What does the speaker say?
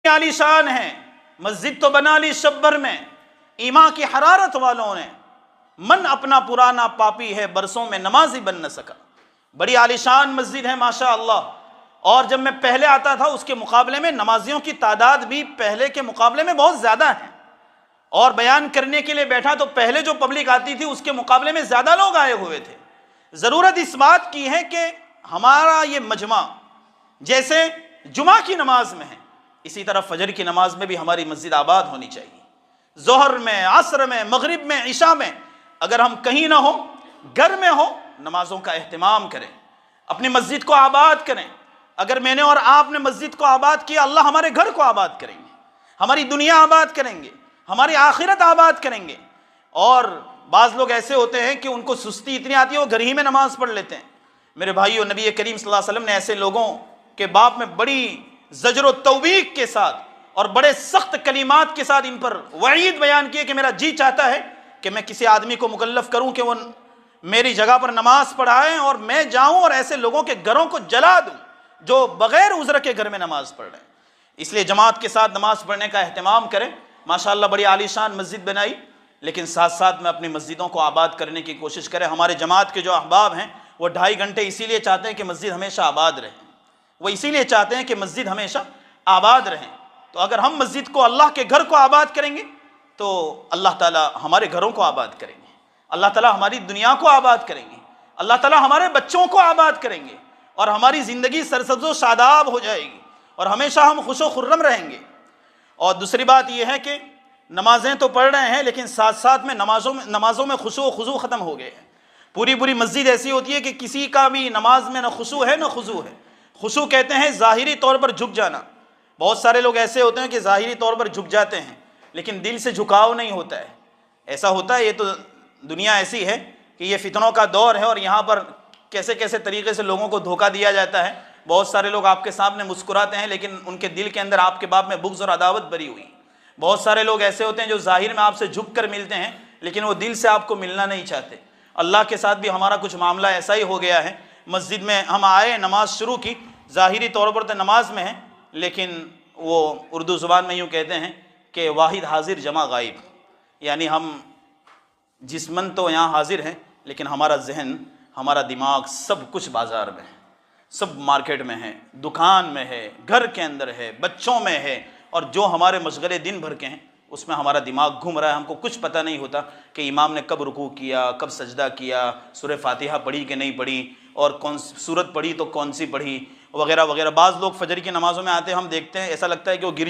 عالی شان ہے، مسجد تو بنا لی شبر میں، ایمان کی حرارت والوں نے، من اپنا پرانا پاپی ہے، برسوں میں نمازی بن نہ سکا۔ بڑی عالی شان مسجد ہے ماشاءاللہ، اور جب میں پہلے آتا تھا اس کے مقابلے میں نمازیوں کی تعداد بھی پہلے کے مقابلے میں بہت زیادہ ہے، اور بیان کرنے کے لیے بیٹھا تو پہلے جو پبلک آتی تھی اس کے مقابلے میں زیادہ لوگ آئے ہوئے تھے۔ ضرورت اس بات کی ہے کہ ہمارا یہ مجمع جیسے جمعہ کی نماز میں ہے، اسی طرح فجر کی نماز میں بھی ہماری مسجد آباد ہونی چاہیے۔ ظہر میں، عصر میں، مغرب میں، عشاء میں اگر ہم کہیں نہ ہو، گھر میں ہو، نمازوں کا اہتمام کریں، اپنی مسجد کو آباد کریں۔ اگر میں نے اور آپ نے مسجد کو آباد کیا، اللہ ہمارے گھر کو آباد کریں گے، ہماری دنیا آباد کریں گے، ہماری آخرت آباد کریں گے۔ اور بعض لوگ ایسے ہوتے ہیں کہ ان کو سستی اتنی آتی ہے وہ گھر ہی میں نماز پڑھ لیتے ہیں۔ میرے بھائیو، نبی کریم صلی اللہ علیہ وسلم نے ایسے لوگوں کے باب میں بڑی زجر و توبیخ کے ساتھ اور بڑے سخت کلمات کے ساتھ ان پر وعید بیان کیے کہ میرا جی چاہتا ہے کہ میں کسی آدمی کو مکلف کروں کہ وہ میری جگہ پر نماز پڑھائیں اور میں جاؤں اور ایسے لوگوں کے گھروں کو جلا دوں جو بغیر عذر کے گھر میں نماز پڑھ رہے ہیں۔ اس لیے جماعت کے ساتھ نماز پڑھنے کا اہتمام کریں۔ ماشاءاللہ بڑی عالی شان مسجد بنائی، لیکن ساتھ ساتھ میں اپنی مسجدوں کو آباد کرنے کی کوشش کریں۔ ہمارے جماعت کے جو احباب ہیں وہ 2.5 گھنٹے اسی لیے چاہتے ہیں کہ مسجد ہمیشہ آباد رہے، وہ اسی لیے چاہتے ہیں کہ مسجد ہمیشہ آباد رہیں۔ تو اگر ہم مسجد کو، اللہ کے گھر کو آباد کریں گے تو اللہ تعالیٰ ہمارے گھروں کو آباد کریں گے، اللہ تعالیٰ ہماری دنیا کو آباد کریں گے، اللہ تعالیٰ ہمارے بچوں کو آباد کریں گے، اور ہماری زندگی سرسبز و شاداب ہو جائے گی، اور ہمیشہ ہم خوش و خرم رہیں گے۔ اور دوسری بات یہ ہے کہ نمازیں تو پڑھ رہے ہیں، لیکن ساتھ ساتھ میں نمازوں میں خشوع و خضوع ختم ہو گئے ہیں۔ پوری مسجد ایسی ہوتی ہے کہ کسی کا بھی نماز میں نہ خشوع ہے نہ خضوع ہے۔ خشوع کہتے ہیں ظاہری طور پر جھک جانا۔ بہت سارے لوگ ایسے ہوتے ہیں کہ ظاہری طور پر جھک جاتے ہیں لیکن دل سے جھکاؤ نہیں ہوتا ہے۔ ایسا ہوتا ہے، یہ تو دنیا ایسی ہے کہ یہ فتنوں کا دور ہے، اور یہاں پر کیسے کیسے طریقے سے لوگوں کو دھوکہ دیا جاتا ہے۔ بہت سارے لوگ آپ کے سامنے مسکراتے ہیں لیکن ان کے دل کے اندر آپ کے باب میں بغض اور عداوت بری ہوئی۔ بہت سارے لوگ ایسے ہوتے ہیں جو ظاہر میں آپ سے جھک کر ملتے ہیں لیکن وہ دل سے آپ کو ملنا نہیں چاہتے۔ اللہ کے ساتھ بھی ہمارا کچھ معاملہ ایسا ہی ہو گیا ہے۔ مسجد میں ہم آئے، نماز شروع کی، ظاہری طور پر تو نماز میں ہیں لیکن وہ اردو زبان میں یوں کہتے ہیں کہ واحد حاضر جمع غائب، یعنی ہم جسمن تو یہاں حاضر ہیں لیکن ہمارا ذہن، ہمارا دماغ سب کچھ بازار میں ہے، سب مارکیٹ میں ہے، دکان میں ہے، گھر کے اندر ہے، بچوں میں ہے، اور جو ہمارے مشغلے دن بھر کے ہیں اس میں ہمارا دماغ گھوم رہا ہے۔ ہم کو کچھ پتہ نہیں ہوتا کہ امام نے کب رکوع کیا، کب سجدہ کیا، سورہ فاتحہ پڑھی کہ نہیں پڑھی، اور کون سورت پڑھی تو کون سی پڑھی، وغیرہ وغیرہ۔ بعض لوگ فجر کی نمازوں میں آتے ہیں، ہم دیکھتے ہیں ایسا لگتا ہے کہ وہ گر